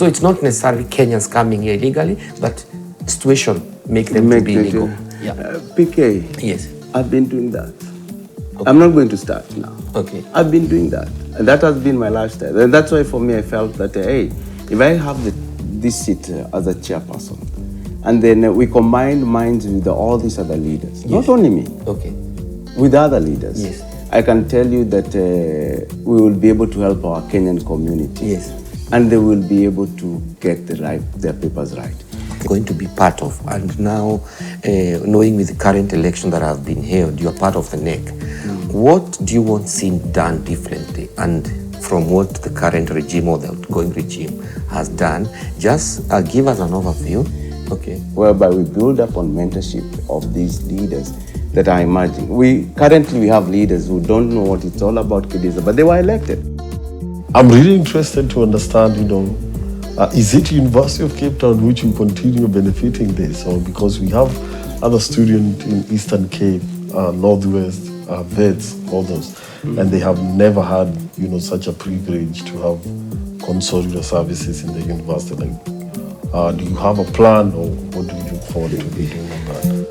So it's not necessarily Kenyans coming here illegally, but situation make them to be illegal. Yeah. PK. Yes. I've been doing that. Okay. I'm not going to start now. Okay. I've been doing that. And that has been my lifestyle. And that's why for me I felt that, hey, if I have this seat as a chairperson, and then we combine minds with all these other leaders, yes. Not only me, okay, with other leaders, yes. I can tell you that we will be able to help our Kenyan community. Yes. And they will be able to get their papers right. Going to be part of, and now knowing with the current election that have been held, you are part of the NEC. What do you want seen done differently, and from what the current regime or the outgoing regime has done? Just give us an overview. Okay. Whereby we build up on mentorship of these leaders that are emerging. Currently we have leaders who don't know what it's all about KEDASA, but they were elected. I'm really interested to understand, is it University of Cape Town which will continue benefiting this, or because we have other students in Eastern Cape, Northwest, vets, all those, and they have never had, such a privilege to have consular services in the university. Like, do you have a plan, or what do you look forward to be doing on that?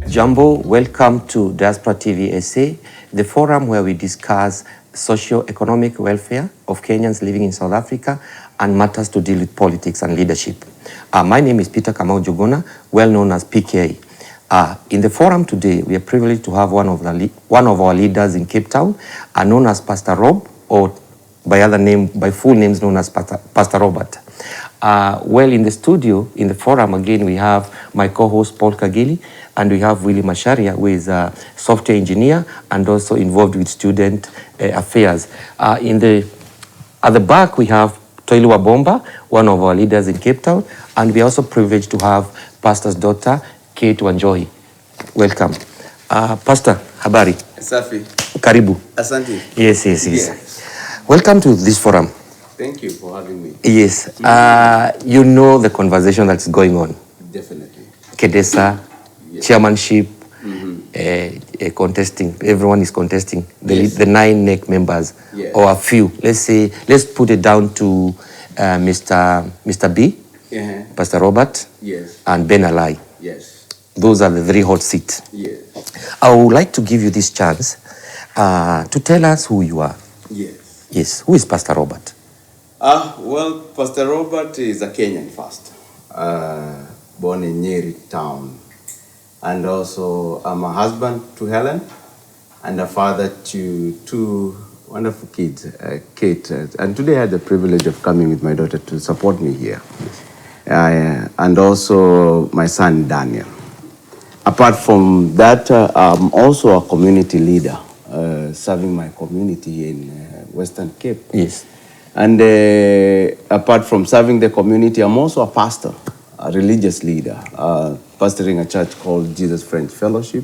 Jambo, welcome to Diaspora TV SA, the forum where we discuss socio-economic welfare of Kenyans living in South Africa and matters to deal with politics and leadership. My name is Peter Kamau Jogona, well known as PK. In the forum today, we are privileged to have one of our leaders in Cape Town, known as Pastor Rob, or by full names known as Pastor Robert. Well, in the studio, in the forum, again, we have my co-host Paul Kagili, and we have Willie Masharia, who is a software engineer and also involved with student affairs. At the back, we have Toilu Wabomba, one of our leaders in Cape Town, and we are also privileged to have Pastor's daughter, Kate Wanjohi. Welcome. Pastor, habari? Safi. Karibu. Asante. Yes. Welcome to this forum. Thank you for having me. Yes. You know the conversation that's going on. Definitely. KEDASA, yes. Chairmanship, contesting. Everyone is contesting. The 9 NEC members, yes. Or a few. Let's put it down to Mr. B, Pastor Robert, yes. And Ben Alai. Yes. Those are the 3 hot seats. Yes. I would like to give you this chance to tell us who you are. Yes. Yes. Who is Pastor Robert? Well, Pastor Robert is a Kenyan first, born in Nyeri town. And also I'm a husband to Helen and a father to 2 wonderful kids, Kate. And today I had the privilege of coming with my daughter to support me here. And also my son, Daniel. Apart from that, I'm also a community leader, serving my community in Western Cape. Yes. And apart from serving the community, I'm also a pastor, a religious leader, pastoring a church called Jesus Friends Fellowship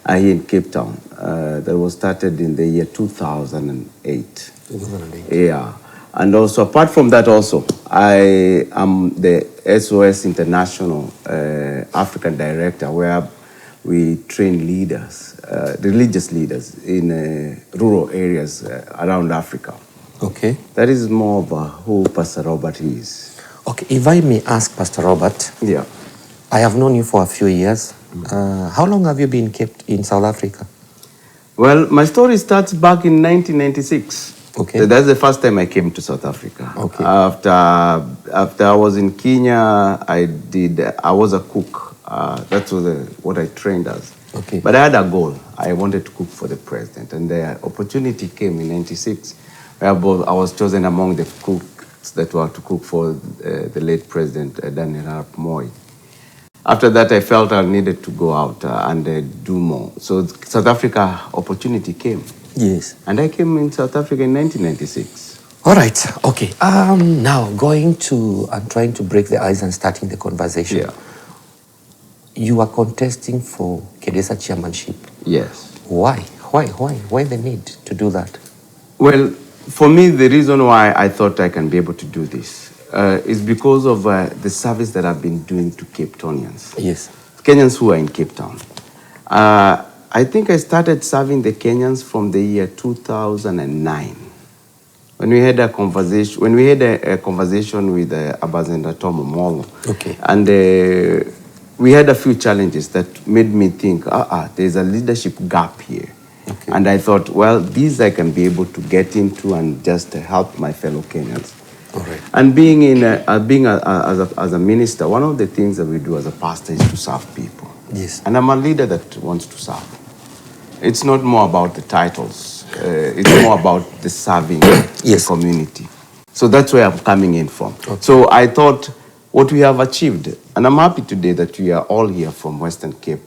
here in Cape Town. That was started in the year 2008. 2008. Yeah. And also, apart from that also, I am the SOS International African Director, where we train leaders, religious leaders in rural areas around Africa. Okay. That is more of who Pastor Robert is. Okay, if I may ask Pastor Robert. Yeah. I have known you for a few years. How long have you been kept in South Africa? Well, my story starts back in 1996. Okay. So that's the first time I came to South Africa. Okay. After I was in Kenya, I was a cook. That was what I trained as. Okay. But I had a goal. I wanted to cook for the president. And the opportunity came in 96. I was chosen among the cooks that were to cook for the late President Daniel Arap Moi. After that, I felt I needed to go out and do more. So South Africa opportunity came. Yes. And I came in South Africa in 1996. All right. Okay. Now I'm trying to break the ice and starting the conversation. Yeah. You are contesting for KEDASA chairmanship. Yes. Why? Why the need to do that? Well, for me, the reason why I thought I can be able to do this is because of the service that I've been doing to Cape Townians. Yes. Kenyans who are in Cape Town. I think I started serving the Kenyans from the year 2009. When we had a conversation, with Abazenda Tom Molo. Okay. And we had a few challenges that made me think, there's a leadership gap here. Okay. And I thought, well, these I can be able to get into and just help my fellow Kenyans. All right. And as a minister, one of the things that we do as a pastor is to serve people. Yes. And I'm a leader that wants to serve. It's not more about the titles. It's more about the serving Yes. the community. So that's where I'm coming in from. Okay. So I thought what we have achieved, and I'm happy today that we are all here from Western Cape.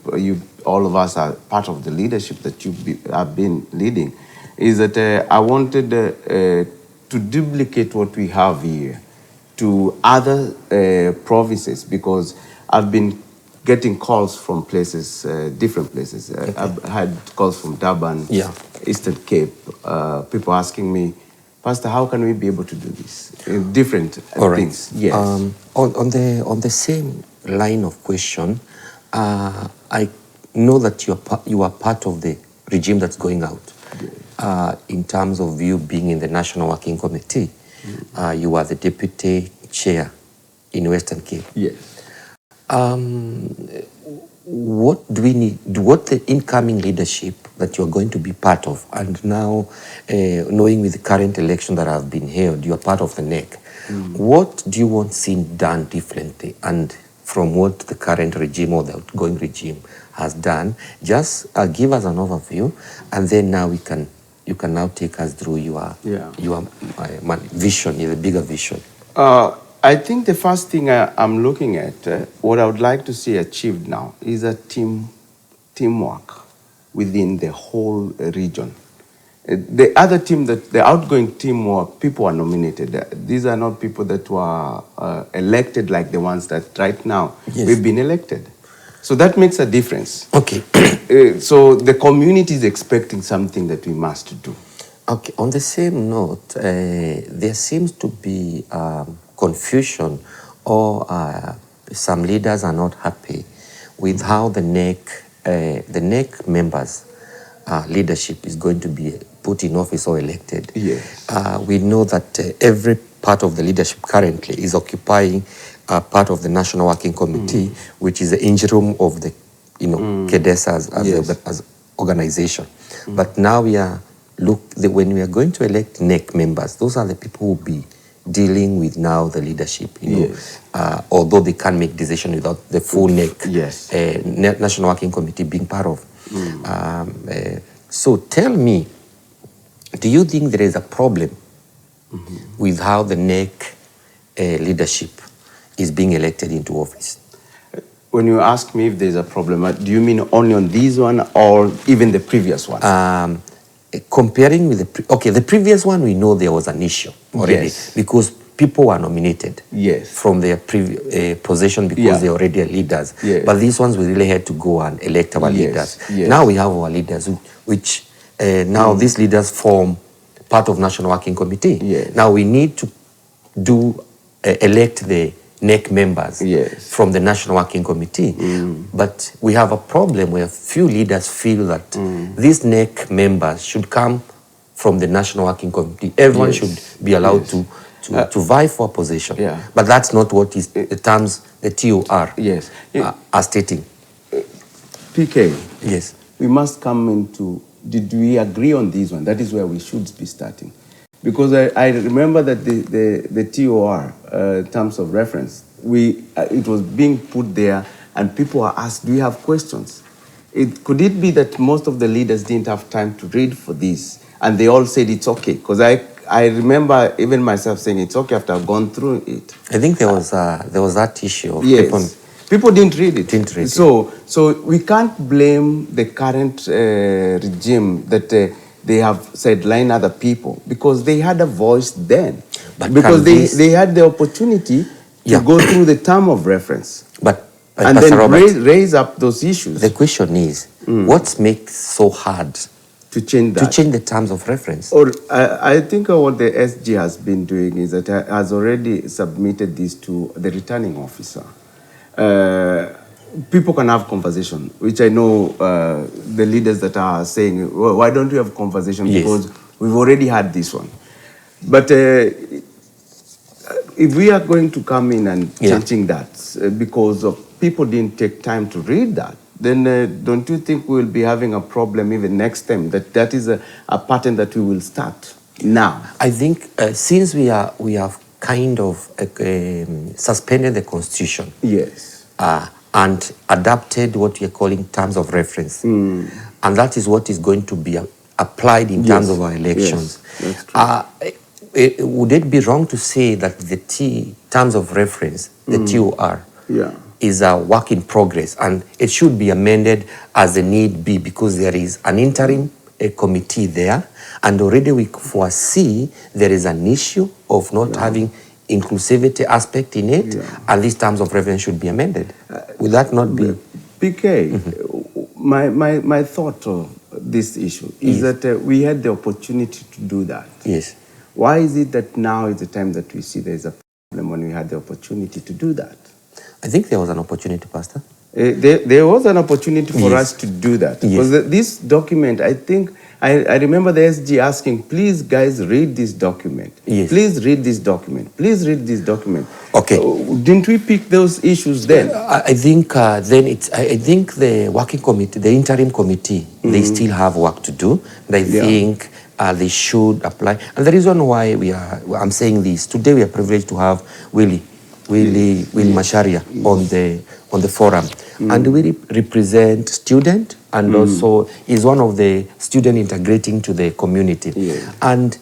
All of us are part of the leadership that you have been leading, is that I wanted to duplicate what we have here to other provinces, because I've been getting calls from places, different places. Okay. I've had calls from Durban, Yeah. Eastern Cape, people asking me, Pastor, how can we be able to do this? Different All right. things. Yes. On the same line of question, I know that you are part of the regime that's going out. In terms of you being in the National Working Committee, you are the deputy chair in Western Cape. Yes. What do we need? What the incoming leadership that you're going to be part of, and now knowing with the current election that have been held, you're part of the NEC. What do you want seen done differently, and from what the current regime or the outgoing regime has done? Just give us an overview, and then now you can now take us through your vision, the bigger vision. I think the first thing I'm looking at, what I would like to see achieved now, is a teamwork within the whole region. The other team, the outgoing teamwork, people are nominated. These are not people that were elected like the ones that right now we've been elected. So that makes a difference. Okay. So the community is expecting something that we must do. Okay. On the same note, there seems to be confusion, or some leaders are not happy with how the NEC members leadership is going to be put in office or elected. Yes. We know that every part of the leadership currently is occupying part of the National Working Committee, which is the engine room of the KEDASA as organization. But now when we are going to elect NEC members, those are the people who will be dealing with now the leadership, although they can't make decision without the full NEC, National Working Committee being part of. So tell me, do you think there is a problem with how the NEC leadership is being elected into office? When you ask me if there's a problem, do you mean only on this one or even the previous one? Comparing with the previous one, we know there was an issue already because people were nominated from their position because they already are leaders. But these ones, we really had to go and elect our leaders. Now we have our leaders, which now these leaders form part of National Working Committee. Now we need to elect the NEC members from the National Working Committee. But we have a problem where few leaders feel that these NEC members should come from the National Working Committee. Everyone should be allowed to vie for a position. But that's not what is the terms the TOR are stating. PK, we must come into, did we agree on this one? That is where we should be starting. Because I remember that the TOR, terms of reference, it was being put there and people are asked, do you have questions? Could it be that most of the leaders didn't have time to read for this and they all said it's okay? Because I remember even myself saying it's okay after I've gone through it. I think there was that issue of people didn't read it. So we can't blame the current regime that they have sidelined other people because they had a voice then. But because they had the opportunity to go through the term of reference. And then raise up those issues. The question is, what makes so hard to change that? To change the terms of reference? Or I think what the SG has been doing is that it has already submitted this to the returning officer. people can have conversation, which I know the leaders that are saying, well, why don't we have conversation? Yes. Because we've already had this one. But if we are going to come in and changing that because of people didn't take time to read that, then don't you think we'll be having a problem even next time? That is a pattern that we will start now. I think since we have kind of suspended the constitution. Yes. And adapted what we are calling terms of reference. And that is what is going to be applied in terms of our elections. Yes, that's true. Would it be wrong to say that the terms of reference, the TOR, is a work in progress and it should be amended as the need be, because there is an interim committee there, and already we foresee there is an issue of not having inclusivity aspect in it, and these terms of reference should be amended. Would that not be? PK, my thought of this issue is that we had the opportunity to do that. Yes. Why is it that now is the time that we see there is a problem when we had the opportunity to do that? I think there was an opportunity, Pastor. There was an opportunity for us to do that. Because this document, I think, I remember the SG asking, please guys read this document. Yes. Please read this document. Please read this document. Okay. Didn't we pick those issues then? I think then it's, I think the working committee, the interim committee, they still have work to do. And I think they should apply. And the reason why I'm saying this, today we are privileged to have Willie Masharia on the forum. And we represent student and also is one of the student integrating to the community. And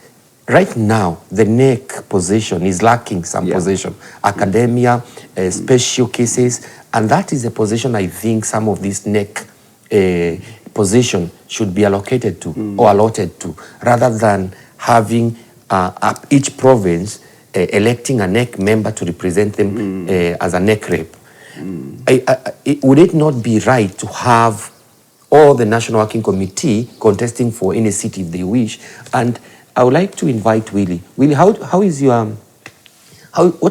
right now, the NEC position is lacking some position. Academia, special cases, and that is a position I think some of this NEC position should be allocated to or allotted to, rather than having each province electing a NEC member to represent them as a NEC rep. Would it not be right to have all the National Working Committee contesting for any seat if they wish? And I would like to invite Willie. Willie, what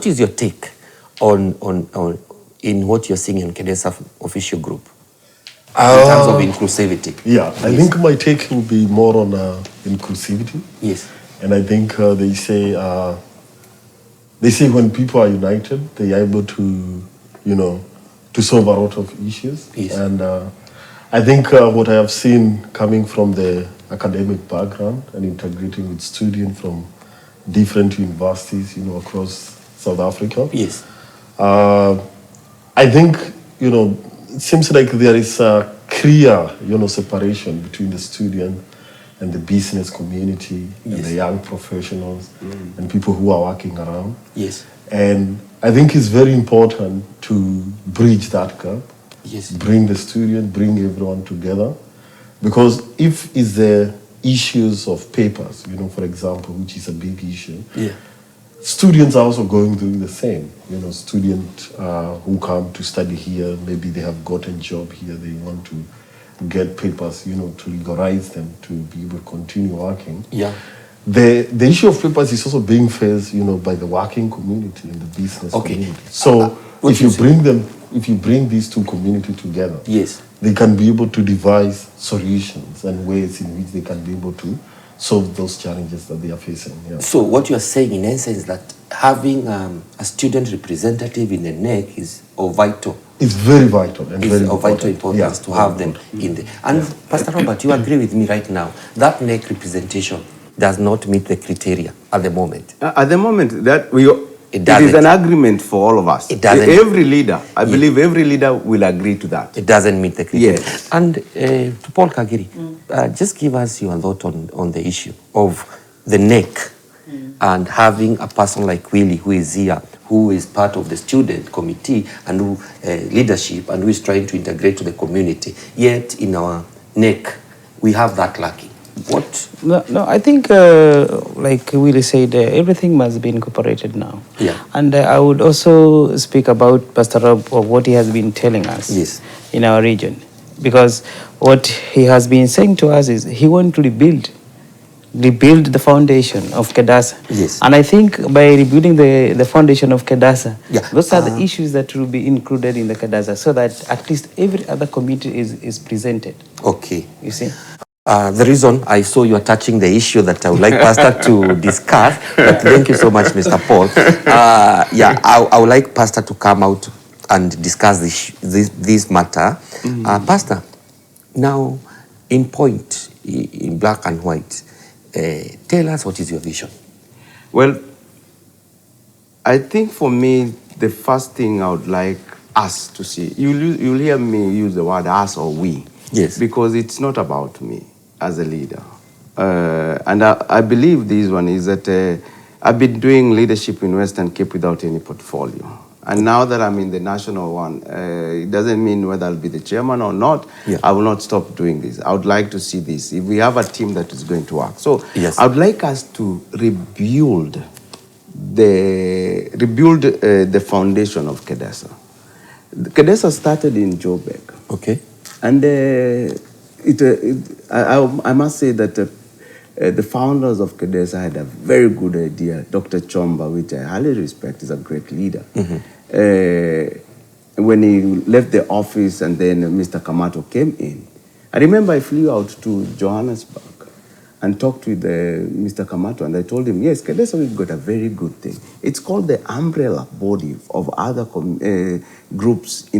is your take on in what you're seeing in KEDASA official group in terms of inclusivity? Yeah, I think my take will be more on inclusivity. Yes. And I think they say when people are united, they are able to, to solve a lot of issues. Yes. And I think what I have seen coming from the academic background and integrating with students from different universities, across South Africa. Yes. I think, it seems like there is a clear, separation between the student and the business community and the young professionals and people who are working around. Yes. And I think it's very important to bridge that gap. Yes. Bring the student, bring everyone together. Because if it's the issues of papers, for example, which is a big issue, students are also going through the same. Students who come to study here, maybe they have gotten a job here, they want to get papers, to legalize them to be able to continue working. Yeah. The issue of papers is also being faced, by the working community and the business community. So if you bring these two communities together, they can be able to devise solutions and ways in which they can be able to solve those challenges that they are facing. Yeah. So what you are saying in essence is that having a student representative in the NEC is vital. It's very vital and it's very of vital importance to have them in there. And Pastor Robert, you agree with me right now that NEC representation does not meet the criteria at the moment. At the moment, it doesn't. is an agreement for all of us. It doesn't. Every leader, I believe every leader will agree to that. It doesn't meet the criteria. Yes. And to Paul Kagiri, just give us your thought on the issue of the NEC and having a person like Willie who is here, who is part of the student committee and who leadership and who is trying to integrate to the community. Yet in our NEC, we have that lacking. What? No, I think, like Willie said, everything must be incorporated now. Yeah. And I would also speak about Pastor Rob of what he has been telling us in our region. Because what he has been saying to us is he wants to rebuild rebuild the foundation of KEDASA. Yes. And I think by rebuilding the foundation of KEDASA, yeah. those are the issues that will be included in the KEDASA, so that at least every other community is presented. Okay. You see? The reason I saw you are touching the issue that I would like Pastor to discuss, but thank you so much, Mr. Paul. Yeah, I would like Pastor to come out and discuss this matter. Pastor, now in point, in black and white, tell us what is your vision? Well, I think for me, the first thing I would like us to see, you'll hear me use the word us or we. Yes. Because it's not about me as a leader. And I believe this one is that I've been doing leadership in Western Cape without any portfolio. And now that I'm in the national one, it doesn't mean whether I'll be the chairman or not. Yeah. I will not stop doing this. I would like to see this. If we have a team that is going to work. So yes. I would like us to rebuild the foundation of KEDASA. KEDASA started in Joburg. Okay. And I must say that the founders of KEDASA had a very good idea. Dr. Chomba, which I highly respect, is a great leader. When he left the office and then Mr. Kamato came in, I remember I flew out to Johannesburg and talked with Mr. Kamato, and I told him, yes, KEDASA has got a very good thing. It's called the umbrella body of other groups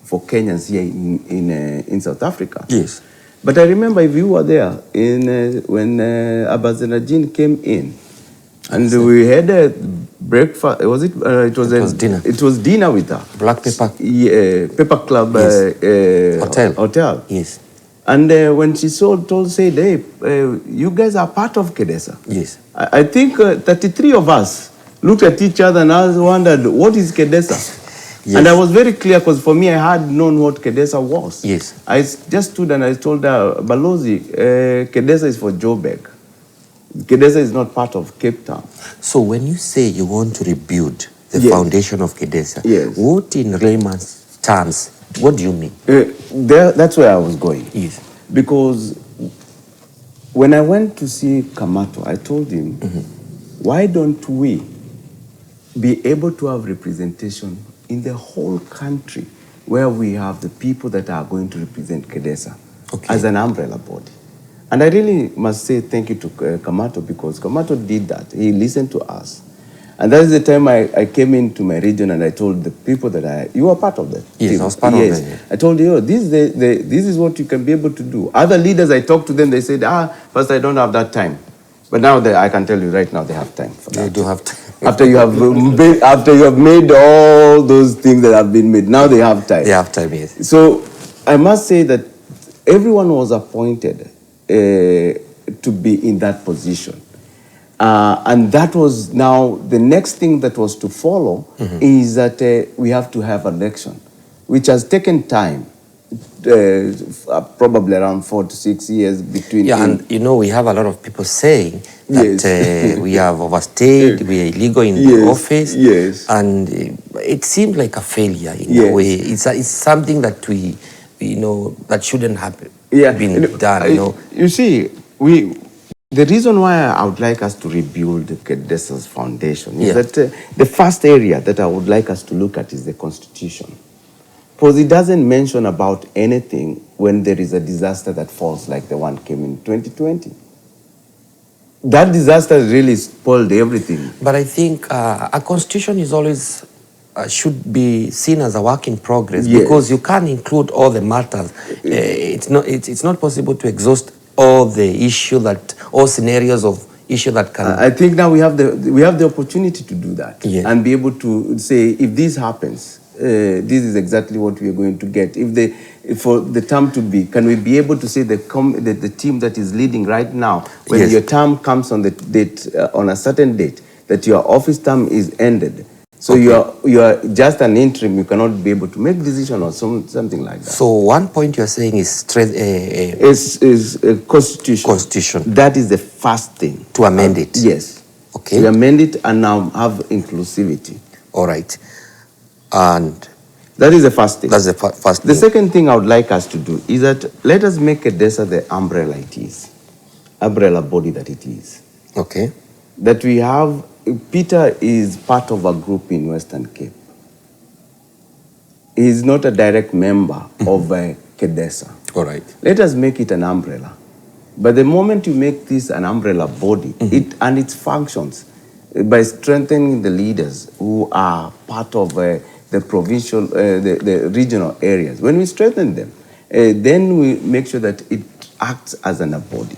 for Kenyans here in South Africa. Yes. But I remember if you were there when Abazenajin came in, and we had a breakfast. Was it? It was dinner. It was dinner with her. Black Pepper. Pepper Club yes. Hotel. Yes. And when she said, hey, you guys are part of KEDASA. Yes. I think 33 of us looked at each other and I wondered, what is KEDASA? Yes. And I was very clear because for me, I had known what KEDASA was. Yes. I just stood and I told her, Balozi, KEDASA is for Joburg. KEDASA is not part of Cape Town. So when you say you want to rebuild the yes. foundation of KEDASA, yes. what in layman's terms, what do you mean? That's where I was going. Yes. Because when I went to see Kamato, I told him, why don't we be able to have representation in the whole country where we have the people that are going to represent KEDASA as an umbrella body. And I really must say thank you to Kamato, because Kamato did that. He listened to us. And that is the time I came into my region and I told the people that you were part of that. Yes, team. I was part of that. Yeah. I told you, this is what you can be able to do. Other leaders, I talked to them, they said, first I don't have that time. But now I can tell you right now they have time for that. They do have time. After you have made all those things that have been made, now they have time. They have time, yes. So I must say that everyone was appointed to be in that position. And that was now the next thing that was to follow is that we have to have an election, which has taken time. Probably around 4 to 6 years between. Yeah, and we have a lot of people saying that yes. We have overstayed, we are illegal in the office, yes. and it seemed like a failure in a way. It's something that that shouldn't have been done. You see, the reason why I would like us to rebuild KEDASA's foundation is that the first area that I would like us to look at is the Constitution. Because it doesn't mention about anything when there is a disaster that falls like the one came in 2020. That disaster really spoiled everything. But I think a constitution is always should be seen as a work in progress because you can't include all the matters. It's not possible to exhaust all the all scenarios of issue that can. I think now we have the opportunity to do that and be able to say if this happens. This is exactly what we are going to get. For the term to be, can we be able to say the team that is leading right now, when your term comes on the date on a certain date, that your office term is ended. So you are just an interim. You cannot be able to make decision or something like that. So one point you are saying is constitution. Constitution. That is the first thing to amend it. Yes. Okay. We amend it and now have inclusivity. All right. And that is the first thing. That's the first thing. The second thing I would like us to do is that let us make KEDASA the umbrella it is. umbrella body that it is. Okay. That we have, Peter is part of a group in Western Cape. He is not a direct member of KEDASA. All right. Let us make it an umbrella. But the moment you make this an umbrella body, it and its functions, by strengthening the leaders who are part of the provincial, the regional areas, when we strengthen them, then we make sure that it acts as a body.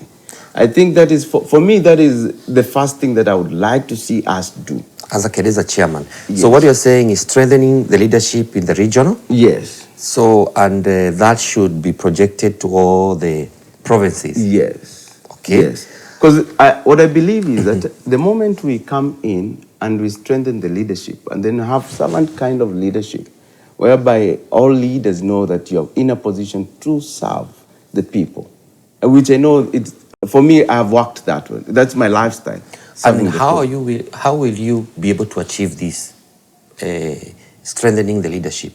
I think that is, for me, that is the first thing that I would like to see us do. As a KEDASA chairman. Yes. So what you're saying is strengthening the leadership in the regional? Yes. So, and that should be projected to all the provinces? Yes. Okay. Yes. Because what I believe is that the moment we come in and we strengthen the leadership and then have some kind of leadership whereby all leaders know that you're in a position to serve the people, which I know, for me, I've worked that way. That's my lifestyle. And how will you be able to achieve this, strengthening the leadership?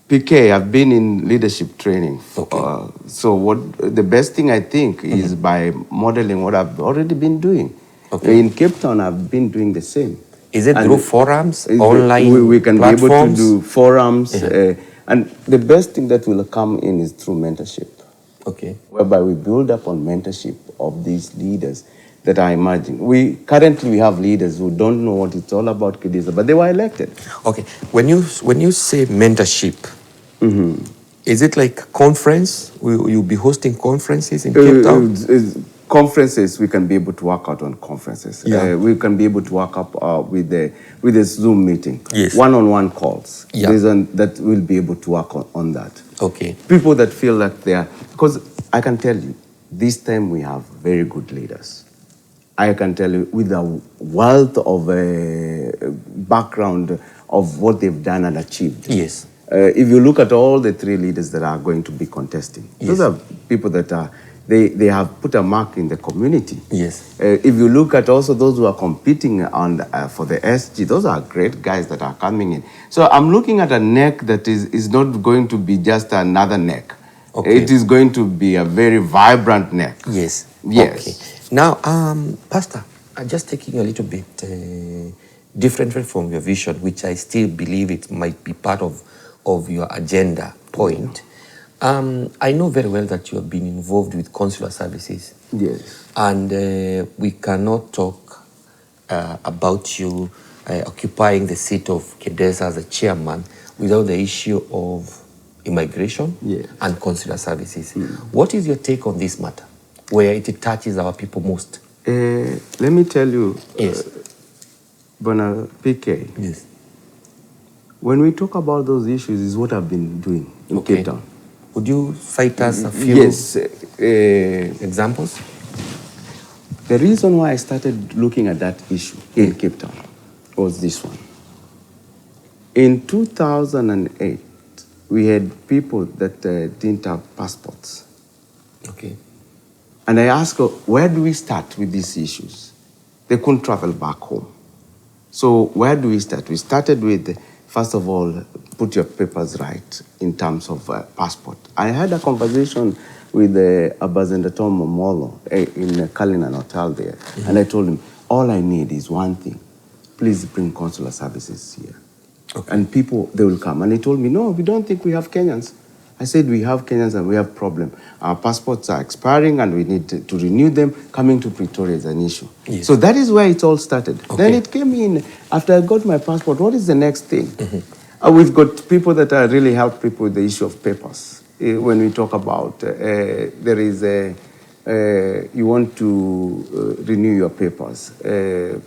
PK, I've been in leadership training. Okay. So the best thing I think is by modeling what I've already been doing. Okay. In Cape Town, I've been doing the same. Is it through forums, online we can platforms? be able to do forums. And the best thing that will come in is through mentorship. Okay. Whereby we build up on mentorship of these leaders that are emerging. Currently we have leaders who don't know what it's all about, KEDASA, but they were elected. Okay. When you say mentorship, is it like a conference? Will you be hosting conferences in Cape Town? Conferences, we can be able to work out on conferences. Yeah. We can be able to work up with a Zoom meeting. Yes. One-on-one calls. Yeah. That will be able to work on that. Okay. People that feel like they are, because I can tell you, this time we have very good leaders. I can tell you with a wealth of background of what they've done and achieved. Yes. If you look at all the three leaders that are going to be contesting, those are people that are, they have put a mark in the community. Yes. If you look at also those who are competing for the SG, those are great guys that are coming in. So I'm looking at a neck that is not going to be just another neck. Okay. It is going to be a very vibrant neck. Yes. Yes. Okay. Now, Pastor, I'm just taking a little bit different from your vision, which I still believe it might be part of your agenda point. I know very well that you have been involved with consular services. Yes. And we cannot talk about you occupying the seat of KEDASA as a chairman without the issue of immigration and consular services. What is your take on this matter, where it touches our people most? Let me tell you, Bwana PK, yes. When we talk about those issues is what I've been doing in Cape Town. Would you cite us a few examples? The reason why I started looking at that issue in Cape Town was this one. In 2008, we had people that didn't have passports. Okay. And I asked, where do we start with these issues? They couldn't travel back home. So where do we start? We started with, first of all, put your papers right in terms of passport. I had a conversation with Abazendatom Momolo in Cullinan Hotel there. And I told him, all I need is one thing. Please bring consular services here. Okay. And people, they will come. And he told me, no, we don't think we have Kenyans. I said, we have Kenyans and we have problem. Our passports are expiring and we need to renew them. Coming to Pretoria is an issue. Yes. So that is where it all started. Okay. Then it came in, after I got my passport, what is the next thing? We've got people that are really help people with the issue of papers. When we talk about, there is you want to renew your papers,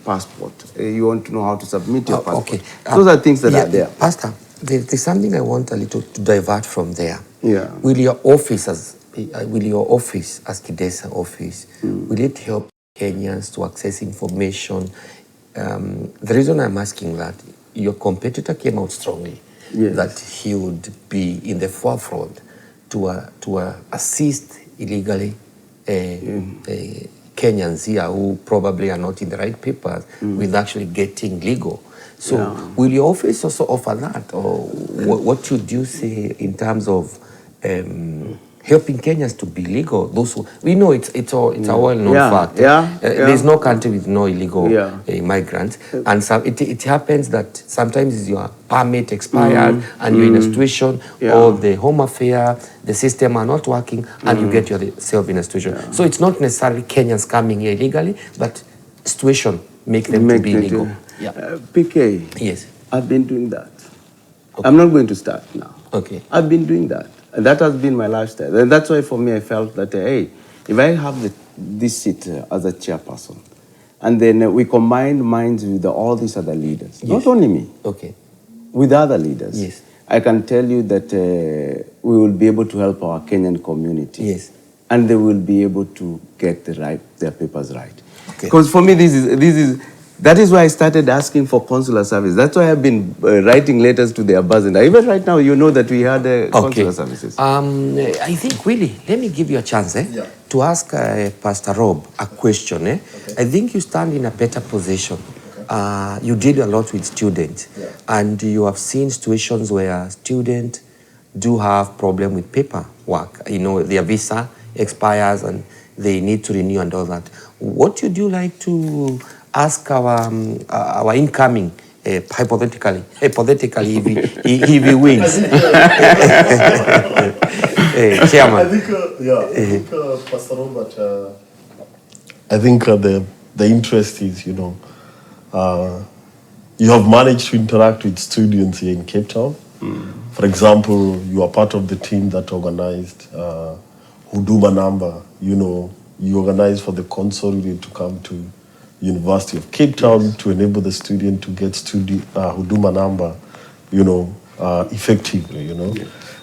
passport. You want to know how to submit your passport. Okay. Those are things that are there. Pastor, there's something I want a little to divert from there. Yeah. Will your office as KEDASA office, will it help Kenyans to access information? The reason I'm asking that, your competitor came out strongly that he would be in the forefront to assist illegally Kenyans here who probably are not in the right papers with actually getting legal. So will your office also offer that? Or what should you say in terms of helping Kenyans to be legal. Those who, we know it's a well-known fact. There's no country with no illegal migrants, and so it happens that sometimes your permit expired and you're in a situation, or the home affair, the system are not working, and you get yourself in a situation. So it's not necessarily Kenyans coming here illegally, but situation make them to be legal. PK. Yes. I've been doing that. Okay. I'm not going to start now. Okay. I've been doing that. And that has been my lifestyle. And that's why for me I felt that, hey, if I have this seat as a chairperson, and then we combine minds with all these other leaders, not only me, with other leaders, I can tell you that we will be able to help our Kenyan community. And they will be able to get their papers right. Because for me, that is why I started asking for consular service. That's why I've been writing letters to the ambassador. Even right now, you know that we had consular services. I think, Willie, let me give you a chance to ask Pastor Rob a question. I think you stand in a better position. You deal a lot with students, and you have seen situations where students do have problem with paperwork. You know, their visa expires and they need to renew and all that. What would you like to ask our incoming, hypothetically, if he wins? Chairman. Pastor Robert, I think the interest is, you have managed to interact with students here in Cape Town. For example, you are part of the team that organized Huduma Number. You organized for the consolidated to come to University of Cape Town to enable the student to get Huduma Number, effectively,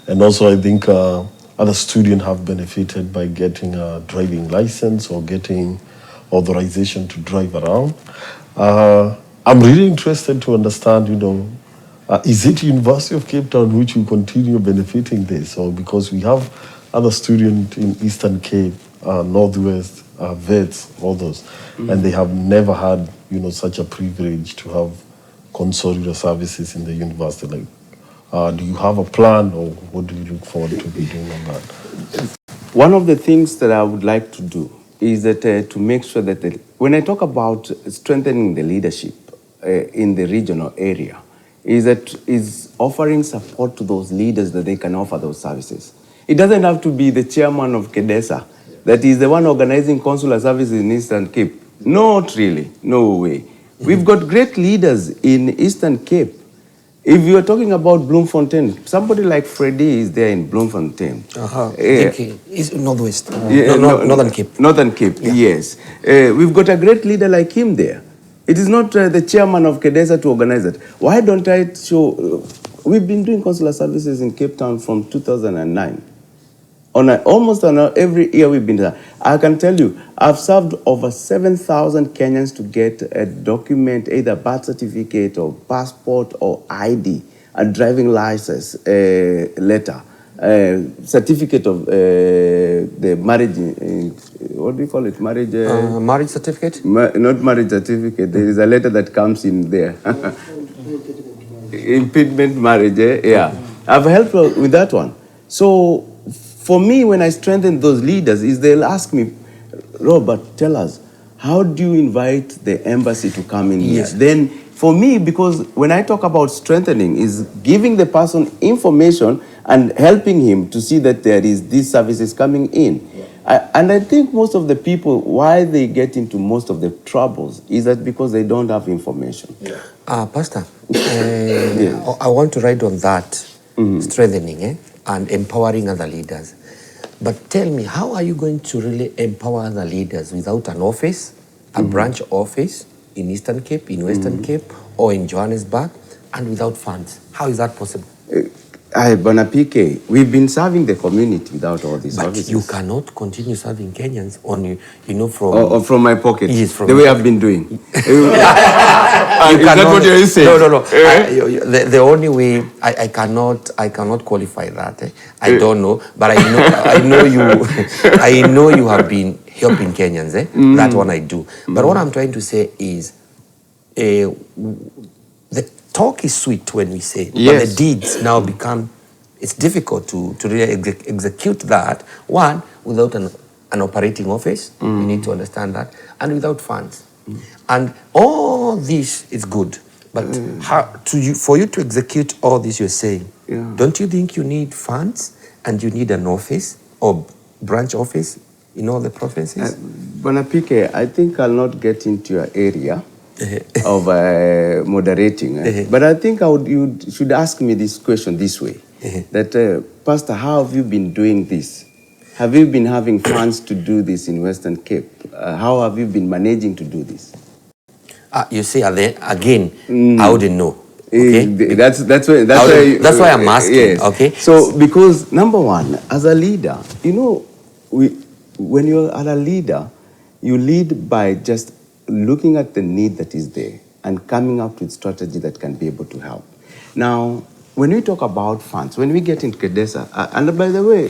And also I think other students have benefited by getting a driving license or getting authorization to drive around. I'm really interested to understand, is it University of Cape Town which will continue benefiting this, or because we have other students in Eastern Cape, Northwest, vets, all those, and they have never had, such a privilege to have consular services in the university. Do you have a plan, or what do you look forward to be doing on that? One of the things that I would like to do is that to make sure that when I talk about strengthening the leadership in the regional area, is offering support to those leaders that they can offer those services. It doesn't have to be the chairman of KEDASA that is the one organizing consular services in Eastern Cape. Not really, no way. We've got great leaders in Eastern Cape. If you are talking about Bloemfontein, somebody like Freddie is there in Bloemfontein. It's Northwest, Northern Cape. Northern Cape, yes. We've got a great leader like him there. It is not the chairman of KEDASA to organize it. Why don't I show? We've been doing consular services in Cape Town from 2009. Almost on every year we've been there. I can tell you, I've served over 7,000 Kenyans to get a document, either birth certificate or passport or ID, a driving license letter, certificate of the marriage, what do you call it? Marriage certificate? Not marriage certificate. There is a letter that comes in there. Impediment marriage, I've helped with that one. So, for me, when I strengthen those leaders, they'll ask me, Robert, tell us, how do you invite the embassy to come in here? Then, for me, because when I talk about strengthening, is giving the person information and helping him to see that there is these services coming in. And I think most of the people, why they get into most of the troubles is that because they don't have information. Pastor, I want to write on that, strengthening, and empowering other leaders. But tell me, how are you going to really empower other leaders without an office, a branch office in Eastern Cape, in Western Cape, or in Johannesburg, and without funds? How is that possible? Bwana PK, we've been serving the community without all these services. But you cannot continue serving Kenyans on, from my pocket. Yes, from the way I've been doing. Is that what you're saying? No. The only way I cannot qualify that. I don't know, but I know you have been helping Kenyans. That one I do. But what I'm trying to say is, the talk is sweet when we say, but the deeds now become it's difficult to really execute that, one, without an operating office, you need to understand that, and without funds. And all this is good, but for you to execute all this you're saying, don't you think you need funds and you need an office or branch office in all the provinces? Bonapike, I think I'll not get into your area of moderating. But I think you should ask me this question this way. That, Pastor, how have you been doing this? Have you been having funds to do this in Western Cape? How have you been managing to do this? You see, again, I wouldn't know. Okay? That's why I'm asking. Yes. Okay. So, because number one, as a leader, you know, when you're a leader, you lead by just looking at the need that is there and coming up with strategy that can be able to help. Now, when we talk about funds, when we get into KEDASA, and by the way,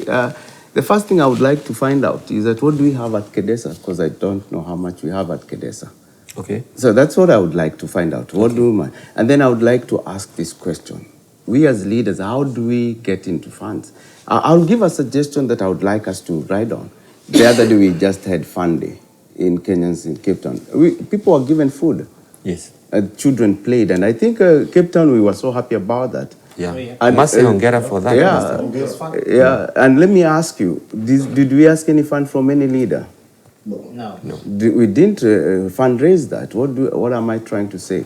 the first thing I would like to find out is that what do we have at KEDASA? Because I don't know how much we have at KEDASA. Okay. So that's what I would like to find out. What do we? And then I would like to ask this question. We as leaders, how do we get into funds? I'll give a suggestion that I would like us to write on. The other day we just had Fun Day in Kenyans in Cape Town. People were given food. Yes. Children played, and I think Cape Town, we were so happy about that. Yeah. I must say hongera for that. Yeah. And let me ask you, did we ask any fund from any leader? No. We didn't fundraise that. What am I trying to say?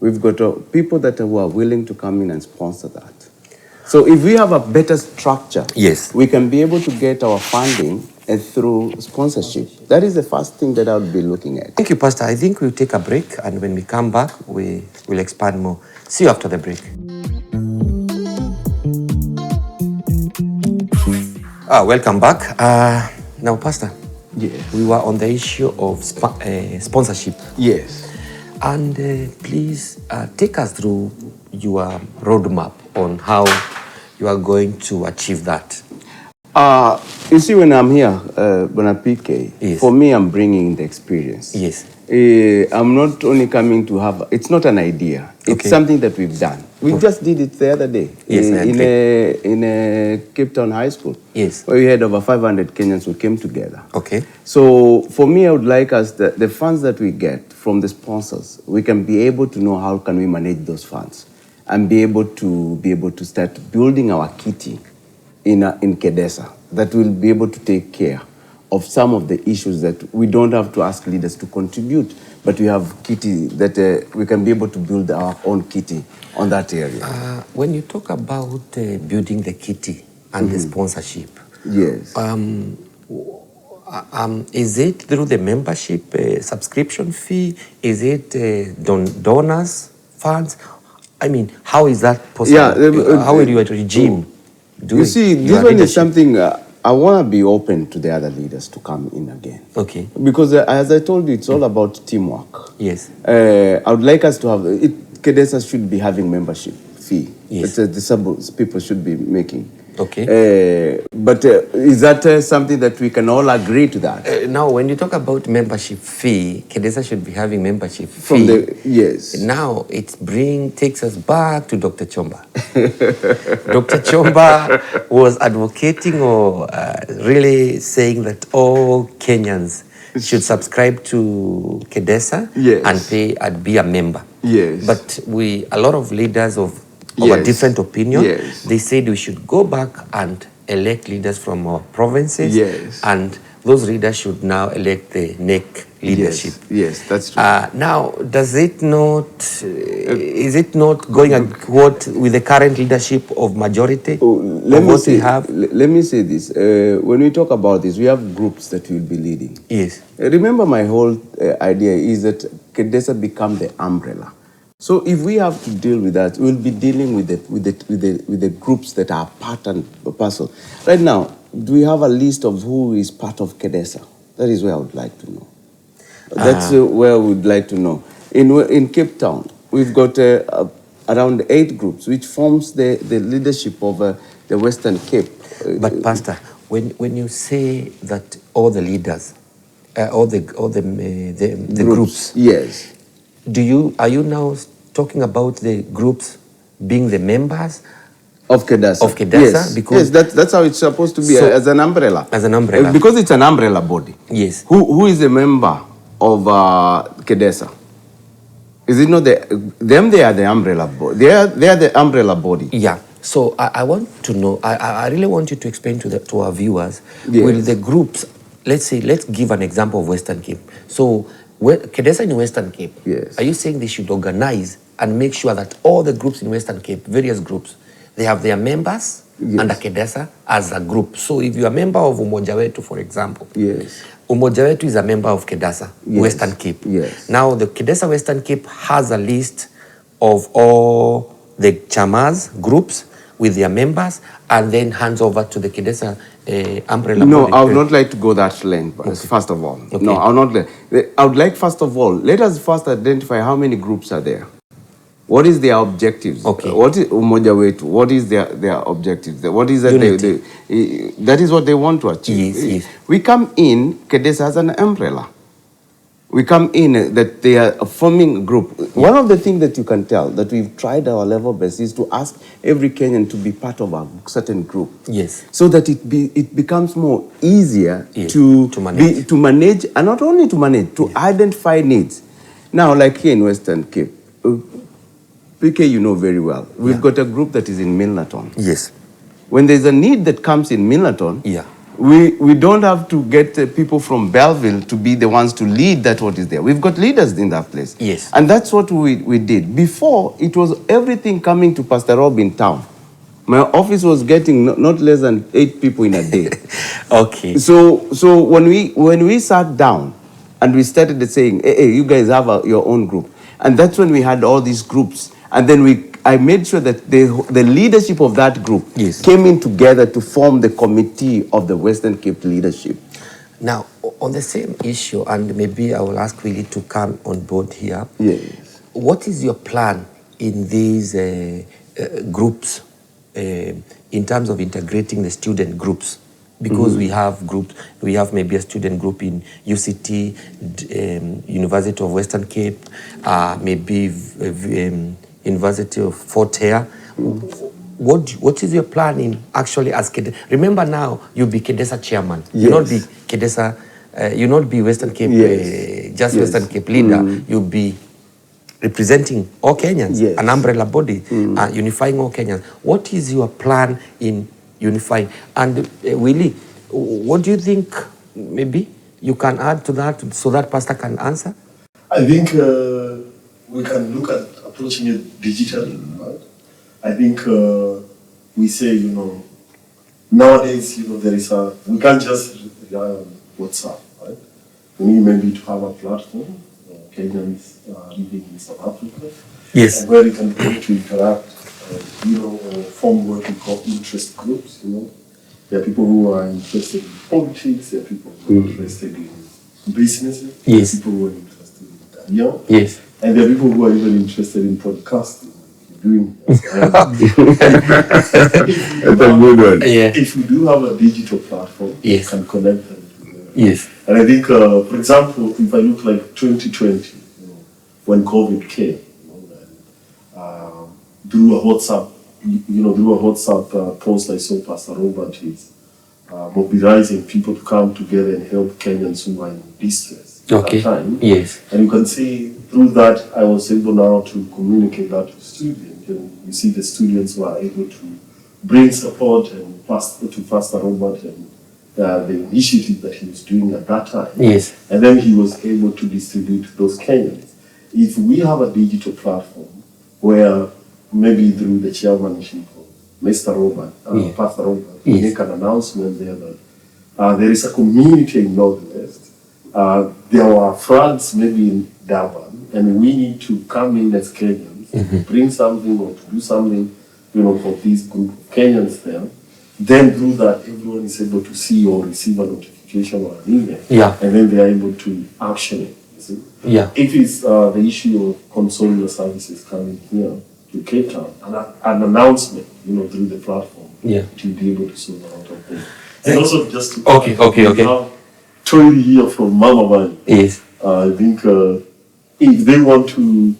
We've got people who are willing to come in and sponsor that. So if we have a better structure, yes, we can be able to get our funding through sponsorship. That is the first thing that I would be looking at. Thank you, Pastor. I think we'll take a break, and when we come back, we will expand more. See you after the break. Welcome back. Now, Pastor, yes, we were on the issue of sponsorship. Yes. And please take us through your roadmap on how you are going to achieve that. You see, when I'm here, Bonapike, yes, for me, I'm bringing the experience. Yes. I'm not only coming to have, it's not an idea. It's something that we've done. We just did it the other day. Yes, in a Cape Town High School. Yes. Where we had over 500 Kenyans who came together. Okay. So for me, I would like us, the funds that we get from the sponsors, we can be able to know how can we manage those funds and be able to start building our kitty in KEDASA that will be able to take care of some of the issues that we don't have to ask leaders to contribute, but we have kitty that we can be able to build our own kitty on that area. When you talk about building the kitty and the sponsorship, yes, is it through the membership subscription fee? Is it donors funds? I mean, how is that possible? Yeah, how will you regime do you it? see, this one is something I want to be open to the other leaders to come in again. Okay. Because as I told you, it's all about teamwork. Yes. I would like us to have, KEDASA should be having membership fee. Yes. It's disabled people should be making. Okay. But is that something that we can all agree to that? Now, when you talk about membership fee, KEDASA should be having membership fee. Yes. Now, takes us back to Dr. Chomba. Dr. Chomba was advocating or really saying that all Kenyans should subscribe to KEDASA and pay and be a member. Yes. But a lot of leaders of a different opinion, they said we should go back and elect leaders from our provinces, and those leaders should now elect the NEC leadership. Yes, that's true. Now, is it not going with the current leadership of majority? Let me say this. When we talk about this, we have groups that will be leading. Yes. Remember, my whole idea is that KEDASA become the umbrella. So if we have to deal with that, we'll be dealing with the groups that are part and parcel. Right now, do we have a list of who is part of KEDASA? That is where I would like to know. That's where we would like to know. In Cape Town, we've got around 8 groups, which forms the leadership of the Western Cape. But Pastor, when you say that all the leaders, all the groups, yes. Are you now talking about the groups being the members, Of KEDASA. Of KEDASA, yes. because That's how it's supposed to be, so, as an umbrella. As an umbrella. Because it's an umbrella body. Yes. Who is a member of KEDASA? Is it not them? They are the umbrella body. They are the umbrella body. Yeah. So I want to know. I really want you to explain to our viewers. Yes. Will the groups? Let's give an example of Western Cape. So KEDASA in Western Cape. Yes. Are you saying they should organize and make sure that all the groups in Western Cape, various groups, they have their members under KEDASA as a group? So if you are a member of Umoja Wetu, for example, yes, Umoja Wetu is a member of KEDASA, yes, Western Cape. Yes. Now the KEDASA Western Cape has a list of all the chamas, groups with their members, and then hands over to the KEDASA umbrella. No, body. I would not like to go that length, Okay. first of all. Okay. No, I would not. I would like, first of all, let us first identify how many groups are there. What is their objectives? Okay. What is Umoja Wetu? What is their objectives? What is that that is what they want to achieve. Yes, yes. We come in, KEDASA as an umbrella. We come in that they are forming a group. One of the things that you can tell that we've tried our level best is to ask every Kenyan to be part of a certain group. Yes. So that it becomes more easier Yes, to manage, and not only to manage, to identify needs. Now, like here in Western Cape, PK, you know very well, we've got a group that is in Milnerton. Yes. When there's a need that comes in Milnerton, Yeah. we don't have to get people from Belleville to be the ones to lead that what is there. We've got leaders in that place. Yes. And that's what we did. Before, it was everything coming to Pastor Rob in town. My office was getting not less than 8 people in a day. Okay. So when we sat down and we started saying, hey, you guys have your own group. And that's when we had all these groups. And then I made sure that the leadership of that group came in together to form the committee of the Western Cape leadership. Now, on the same issue, and maybe I will ask Willie to come on board here. Yes. What is your plan in these groups in terms of integrating the student groups? Because we have groups, we have maybe a student group in UCT, University of Western Cape, maybe University of Fort Hare. What is your plan in actually as KEDASA? Remember now, you'll be KEDASA chairman. Yes. You'll not be KEDASA, you'll not be Western Cape, Western Cape leader. You'll be representing all Kenyans, an umbrella body, unifying all Kenyans. What is your plan in unifying? And Willie, what do you think maybe you can add to that so that Pastor can answer? I think we can look at approaching it digitally. Right? I think we say, nowadays, there is we can't just rely on WhatsApp, right? We need maybe to have a platform, Kenyans living in South Africa, yes, and where you can begin to interact, form what we call interest groups. There are people who are interested in politics, there are people who are interested in businesses, there are people who are interested in career, yes, and there are people who are even interested in podcasting. That's a good one. Yeah. If we do have a digital platform, we can connect them together. Yes. And I think, for example, if I look like 2020, when COVID came, through a WhatsApp, post I saw Pastor Robert is mobilizing people to come together and help Kenyans who are in distress at that time. Yes. And you can see through that, I was able now to communicate that to students. And you see the students were able to bring support and to Pastor Robert and the initiative that he was doing at that time. Yes. And then he was able to distribute to those Kenyans. If we have a digital platform where maybe through the chairmanship of Mr. Robert, Pastor Robert, we make an announcement there that there is a community in Northwest. There were floods maybe in Durban, and we need to come in as Kenyans, bring something or to do something, for this group of Kenyans there. Then through that, everyone is able to see or receive a notification or an email. Yeah. And then they are able to action it. You see? Yeah. If it's the issue of consular services coming here to Cape Town, an announcement, through the platform, to be able to solve a lot of things. And also just to Okay. Now, Tori here from Mama Mani. Yes. I think if they want to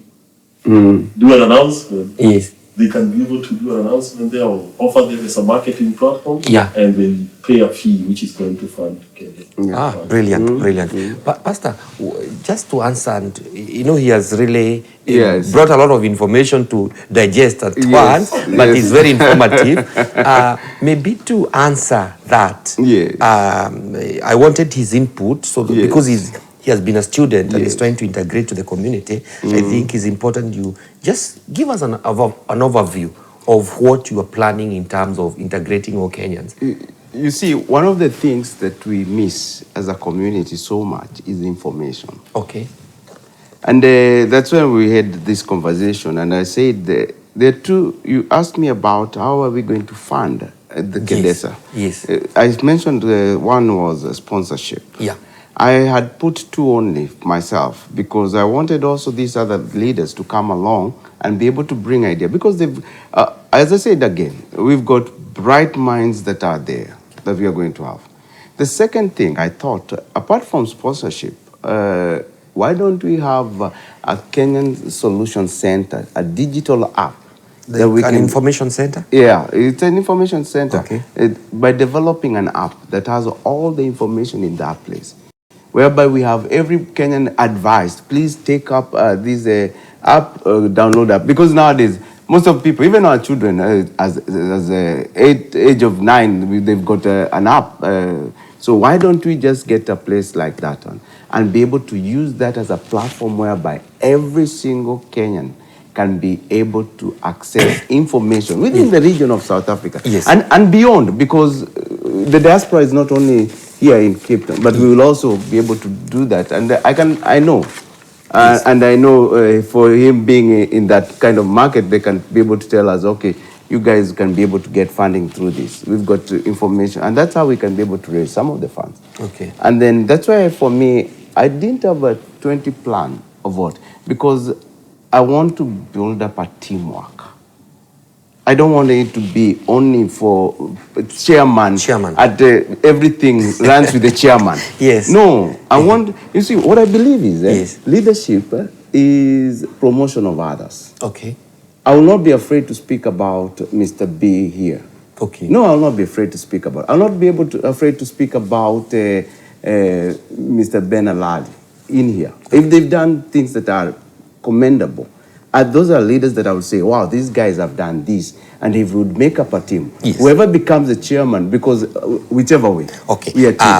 do an announcement, yes, they can be able to do an announcement there or offer them as a marketing platform. Yeah. And they pay a fee, which is going to fund KEDASA. Brilliant, brilliant. But Pastor, just to answer, and he has really brought a lot of information to digest at once, but it's very informative. Maybe to answer that, I wanted his input, so because he has been a student and is trying to integrate to the community. I think it's important you just give us an overview of what you are planning in terms of integrating all Kenyans. You see, one of the things that we miss as a community so much is information. Okay. And that's when we had this conversation, and I said, there are two, you asked me about how are we going to fund the KEDASA. Yes. I mentioned one was a sponsorship. Yeah. I had put two only myself because I wanted also these other leaders to come along and be able to bring ideas. Because they've, as I said again, we've got bright minds that are there that we are going to have. The second thing I thought, apart from sponsorship, why don't we have a Kenyan Solution Center, a digital app? An information center? Yeah, it's an information center. Okay. By developing an app that has all the information in that place, whereby we have every Kenyan advised, please take up this app, download app. Because nowadays, most of people, even our children, as age of 9, they've got an app. So why don't we just get a place like that one and be able to use that as a platform whereby every single Kenyan can be able to access information within the region of South Africa and beyond, because the diaspora is not only here in Cape Town, but we will also be able to do that. And I know for him being in that kind of market, they can be able to tell us, okay, you guys can be able to get funding through this. We've got information, and that's how we can be able to raise some of the funds. Okay. And then that's why for me, I didn't have a 20 plan of what, because I want to build up a teamwork. I don't want it to be only for chairman. At everything runs with the chairman. Yes. No, I want, you see, what I believe is leadership is promotion of others. Okay. I will not be afraid to speak about Mr. B here. Okay. No, I will not be afraid to speak about. I will not be afraid to speak about Mr. Ben Alali in here. If they've done things that are commendable, those are leaders that I would say, wow, these guys have done this. And if we would make up a team, whoever becomes the chairman, because whichever way. Okay.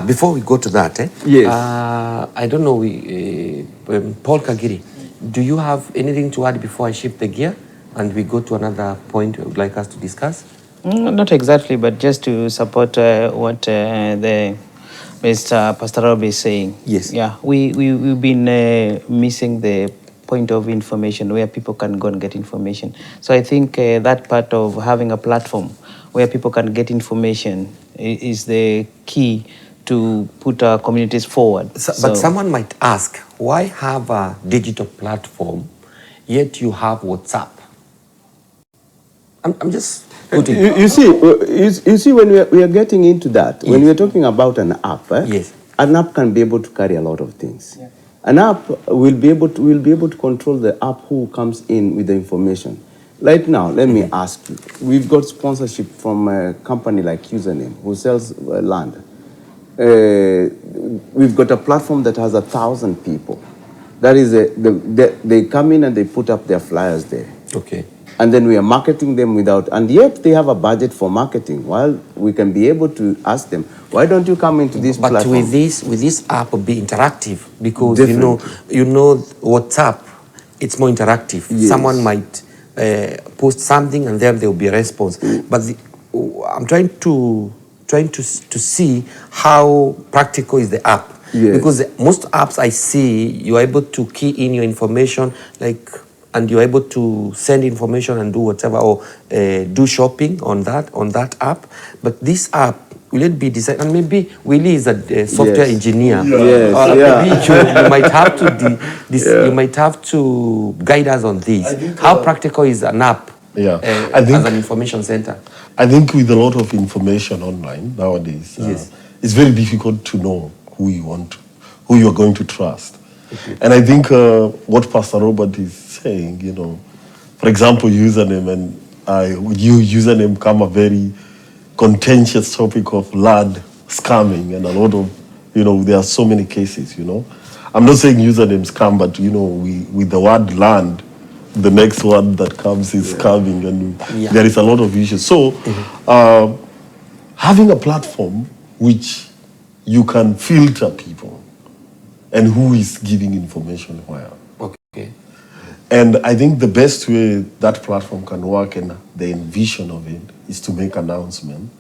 Before we go to that, I don't know, Paul Kagiri, do you have anything to add before I shift the gear and we go to another point you would like us to discuss? Not exactly, but just to support what the Mr. Pastor Rob is saying. Yes. Yeah, we've been missing the point of information where people can go and get information. So I think that part of having a platform where people can get information is the key to put our communities forward. But someone might ask, why have a digital platform yet you have WhatsApp? I'm just putting... You see, when we are getting into that, when we are talking about an app, an app can be able to carry a lot of things. Yeah. An app will be able to control the app who comes in with the information. Right now, let me ask you, we've got sponsorship from a company like Username who sells land. We've got a platform that has 1,000 people. That is, they come in and they put up their flyers there. Okay. And then we are marketing them and yet they have a budget for marketing. While we can be able to ask them, why don't you come into this platform? But with this app be interactive, because you know WhatsApp, it's more interactive. Yes. Someone might post something and then there will be a response. But I'm trying to see how practical is the app. Yes. Because most apps I see, you're able to key in your information, and you're able to send information and do whatever, or do shopping on that app. But this app, will it be designed? And maybe Willie is a software engineer. Maybe you might have to you might have to guide us on this. How practical is an app as an information center? I think with a lot of information online nowadays, it's very difficult to know who you are going to trust. Okay. And I think what Pastor Robert is saying, for example, Username, and username become a very contentious topic of land scamming and a lot of, there are so many cases, I'm not saying username scam, but, with the word land, the next word that comes is scamming, and there is a lot of issues. So having a platform which you can filter people and who is giving information where. Okay. And I think the best way that platform can work and the envision of it is to make announcement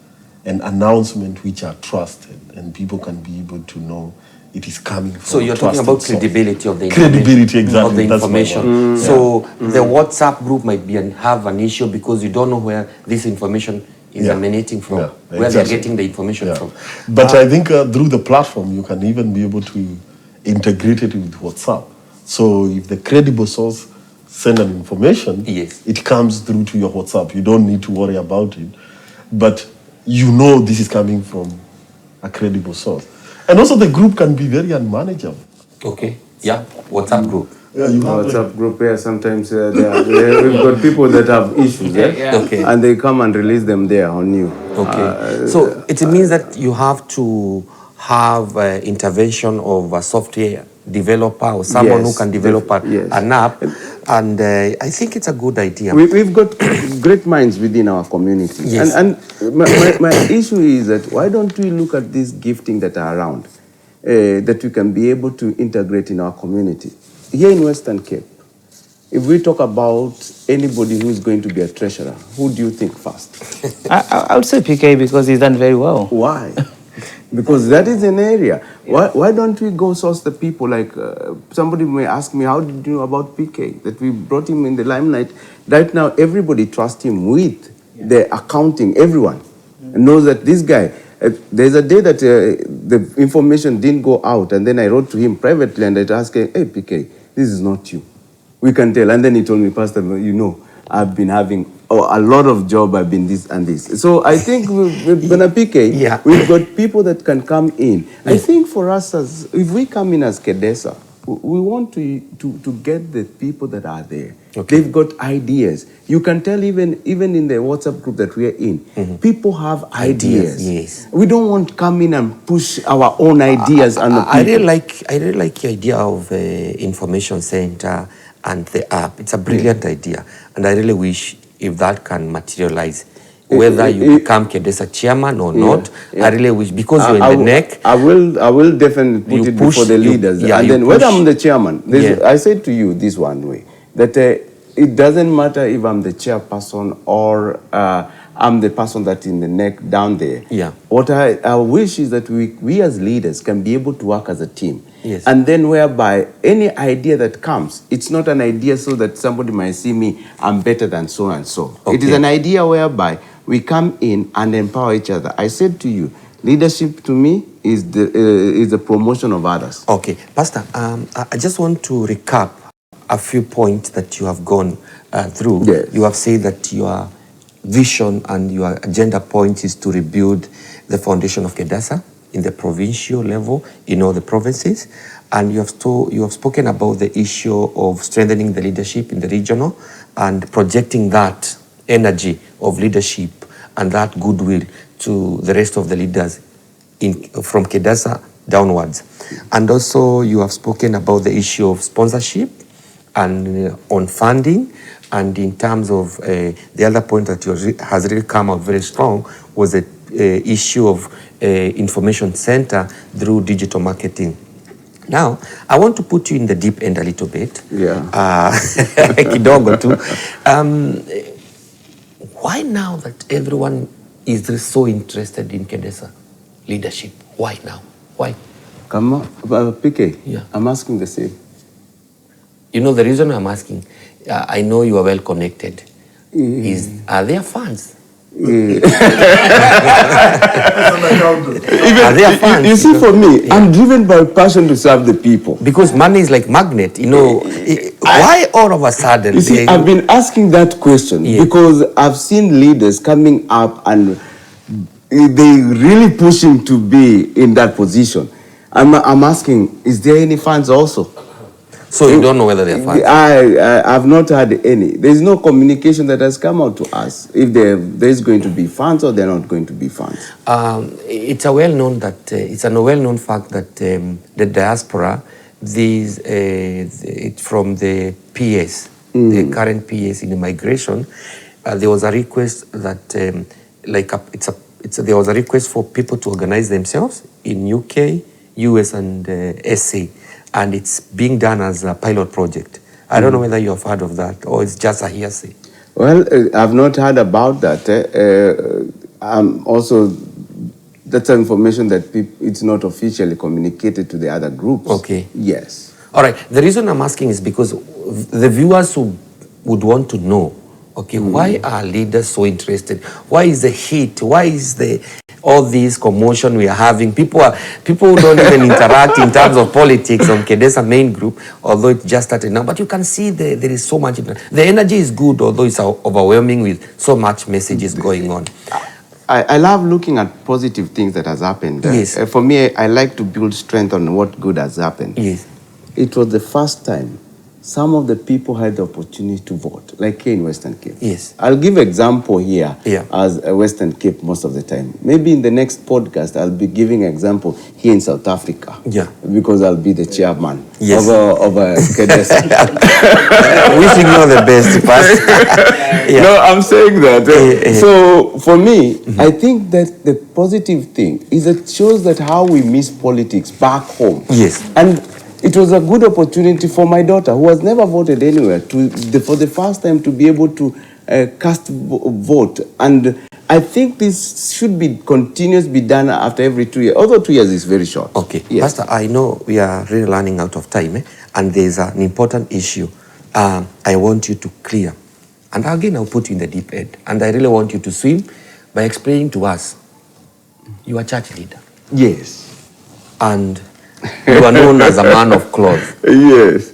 which are trusted and people can be able to know it is coming from. So you're talking about credibility of the credibility, exactly, of the information. So the WhatsApp group might have an issue because you don't know where this information is emanating from, where they're getting the information from. But I think through the platform, you can even be able to integrate it with WhatsApp. So if the credible source send an information, it comes through to your WhatsApp. You don't need to worry about it. But this is coming from a credible source. And also the group can be very unmanageable. Okay. Yeah. WhatsApp group. Yeah, you have WhatsApp group where sometimes we've got people that have issues, and they come and release them there on you. Okay. So it means that you have to have intervention of a software developer or someone who can develop an app, and I think it's a good idea. We've got great minds within our community, and my issue is that why don't we look at this gifting that are around, that we can be able to integrate in our community. Here in Western Cape, if we talk about anybody who is going to be a treasurer, who do you think first? I would say PK because he's done very well. Why? Because that is an area. Why don't we go source the people? Like somebody may ask me, how did you know about PK? That we brought him in the limelight. Right now, everybody trusts him with the accounting. Everyone knows that this guy. There's a day that the information didn't go out, and then I wrote to him privately and I asked him, hey, PK, this is not you. We can tell. And then he told me, Pastor, I've been having a lot of job, I've been this and this. So I think with PK, we've got people that can come in. I think for us, if we come in as KEDASA, we want to get the people that are there. They've got ideas. You can tell even in the WhatsApp group that we are in, people have ideas. We don't want to come in and push our own ideas on the people. I really like the idea of information center and the app. It's a brilliant idea, and I really wish if that can materialize. Whether you become KEDASA chairman or not, I really wish, because you're in the neck. I will definitely put it before the leaders. And then whether I'm the chairman, I said to you this one way, that it doesn't matter if I'm the chairperson or I'm the person that's in the neck down there. What I wish is that we as leaders can be able to work as a team. And then whereby any idea that comes, it's not an idea so that somebody might see me, I'm better than so and so. It is an idea whereby we come in and empower each other. I said to you, leadership to me is the promotion of others. Okay, Pastor, I just want to recap a few points that you have gone through. You have said that your vision and your agenda point is to rebuild the foundation of KEDASA in the provincial level, in all the provinces. And you have spoken about the issue of strengthening the leadership in the regional and projecting that energy of leadership and that goodwill to the rest of the leaders from KEDASA downwards. And also you have spoken about the issue of sponsorship and on funding, and in terms of the other point that has really come out very strong was the issue of information center through digital marketing. Now, I want to put you in the deep end a little bit. Kidogo too. Why now that everyone is so interested in KEDASA leadership? Why now? Why? Come on, PK, I'm asking the same. You know, the reason I'm asking, I know you are well connected, are there funds? Are there funds? You see, for me, I'm driven by passion to serve the people. Because money is like magnet, why all of a sudden? You see, I've been asking that question because I've seen leaders coming up and they really pushing to be in that position. I'm asking, is there any funds also? So you don't know whether they are funds? I have not had any. There is no communication that has come out to us if there is going to be funds or they're not going to be funds. It's a well-known that it's a well-known fact that the diaspora, from the PS, the current PS in immigration, there was a request that there was a request for people to organize themselves in UK, US, and SA. And it's being done as a pilot project. I don't know whether you have heard of that or it's just a hearsay. Well, I've not heard about that. Also, that's information that it's not officially communicated to the other groups. Okay. Yes. All right. The reason I'm asking is because the viewers who would want to know, okay, why are leaders so interested? Why is the heat? Why is all this commotion we are having? People who don't even interact in terms of politics on KEDASA main group, although it just started now. But you can see there is so much. The energy is good, although it's overwhelming with so much messages going on. I love looking at positive things that has happened. Yes. For me, I like to build strength on what good has happened. Yes. It was the first time some of the people had the opportunity to vote, like here in Western Cape. Yes. I'll give example here Yeah. as a Western Cape most of the time. Maybe in the next podcast, I'll be giving example here in South Africa. Yeah. Because I'll be the chairman Yes. of KEDASA. Wishing you all the best, Pastor. Yeah. No, I'm saying that. So for me, I think that the positive thing is it shows that how we miss politics back home. Yes. And it was a good opportunity for my daughter, who has never voted anywhere, for the first time to be able to cast vote. And I think this should be be done after every 2 years, although 2 years is very short. Okay. Yes. Pastor, I know we are really running out of time, and there's an important issue I want you to clear. And again, I'll put you in the deep end. And I really want you to swim by explaining to us, you are a church leader. Yes. And you are known as a man of cloth. Yes.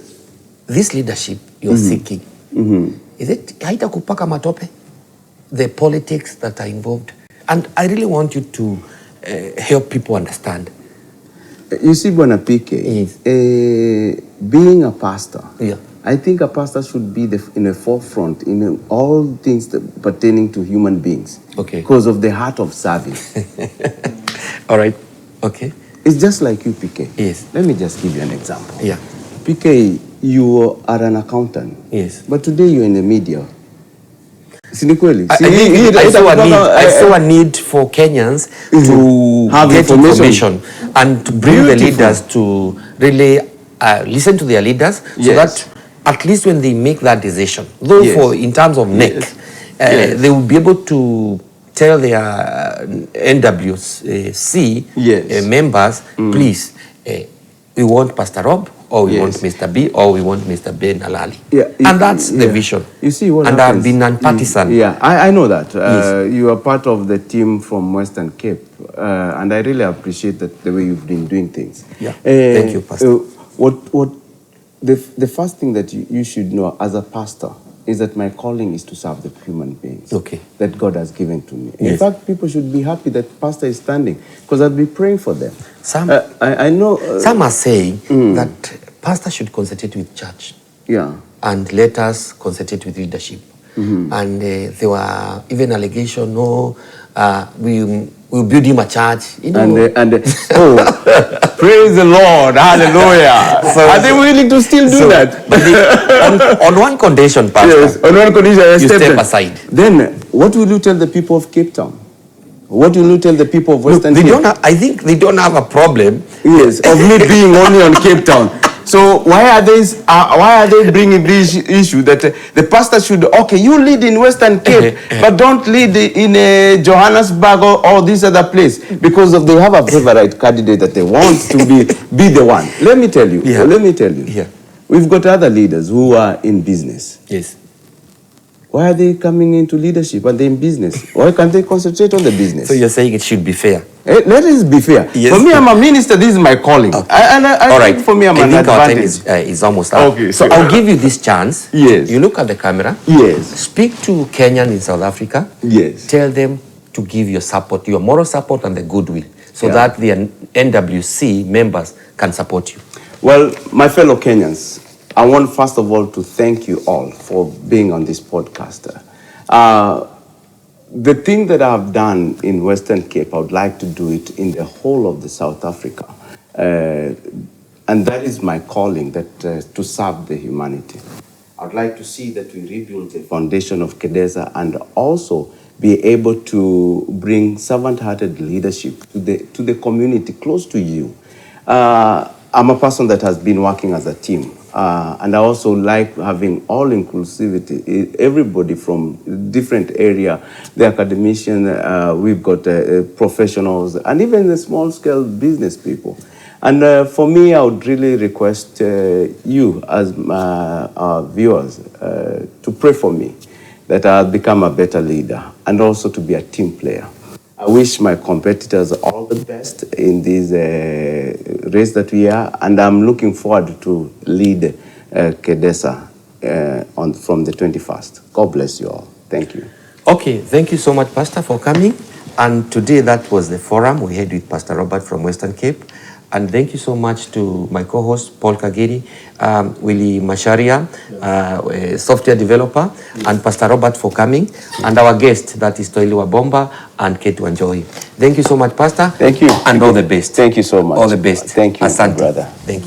This leadership you're seeking, is it haitakupaka matope? The politics that are involved? And I really want you to help people understand. You see, Bwana PK, Yes. Being a pastor, Yeah. I think a pastor should be in the forefront in all things pertaining to human beings. Okay. Because of the heart of serving. All right. Okay. It's just like you, PK. Yes. Let me just give you an example. Yeah. PK, you are an accountant. Yes. But today you're in the media. Sinikweli. I saw a need for Kenyans to have get information and to bring the Beautiful. leaders to really listen to their leaders, so Yes. that at least when they make that decision, though Yes. in terms of neck, Yes. they will be able to tell their NWC Yes. members, please, we want Pastor Rob, or we Yes. want Mr. B, or we want Mr. Ben Alali. Yeah, And that's the vision. You see what and happens? I've been nonpartisan. Yeah, I know that. Yes. You are part of the team from Western Cape, and I really appreciate the way you've been doing things. Yeah. Thank you, Pastor. The first thing that you should know as a pastor is that my calling is to serve the human beings Okay. that God has given to me. In Yes. fact, people should be happy that pastor is standing, because I'll be praying for them. Some I know. some are saying that pastor should concentrate with church Yeah. and let us concentrate with leadership. And there were even allegations, we'll build him a church. You know, Praise the Lord, hallelujah. Are they willing to still do that? But on one condition, Pastor, Yes, on one condition, you step aside. Then, what will you tell the people of Cape Town? What will you tell the people of Western They Cape? don't have, I think they don't have a problem. Yes, of me being only on Cape Town. So why are they bringing this issue that the pastor should, okay, you lead in Western Cape, but don't lead in Johannesburg or this other place, because they have a favorite candidate that they want to be the one. Let me tell you. Yeah. Let me tell you. Yeah. We've got other leaders who are in business. Yes. Why are they coming into leadership and they're in business? Why can't they concentrate on the business? So you're saying it should be fair. Let us be fair. Yes. For me, I'm a minister. This is my calling. Okay. All right. For me, I'm an I think our time advantage. is almost up. Okay, So sure. I'll give you this chance. Yes. You look at the camera. Yes. Speak to Kenyan in South Africa. Yes. Tell them to give your support, your moral support and the goodwill, so Yeah. that the NWC members can support you. Well, my fellow Kenyans, I want first of all to thank you all for being on this podcast. The thing that I've done in Western Cape, I would like to do it in the whole of the South Africa. And that is my calling, that to serve the humanity. I'd like to see that we rebuild the foundation of KEDASA and also be able to bring servant-hearted leadership to the community close to you. I'm a person that has been working as a team. And I also like having all inclusivity, everybody from different area, the academician, we've got professionals, and even the small-scale business people. And for me, I would really request you as our viewers to pray for me, that I'll become a better leader and also to be a team player. I wish my competitors all the best in this race that we are, and I'm looking forward to lead KEDASA from the 21st. God bless you all. Thank you. Okay, thank you so much, Pastor, for coming. And today that was the forum we had with Pastor Robert from Western Cape. And thank you so much to my co-host, Paul Kagiri, Willie Masharia, a software developer, and Pastor Robert for coming, and our guest, that is Toili Wabomba and Kate Wanjohi. Thank you so much, Pastor. Thank you. And all the best. Thank you so much. All the best. Thank you, Asante. brother. Thank you.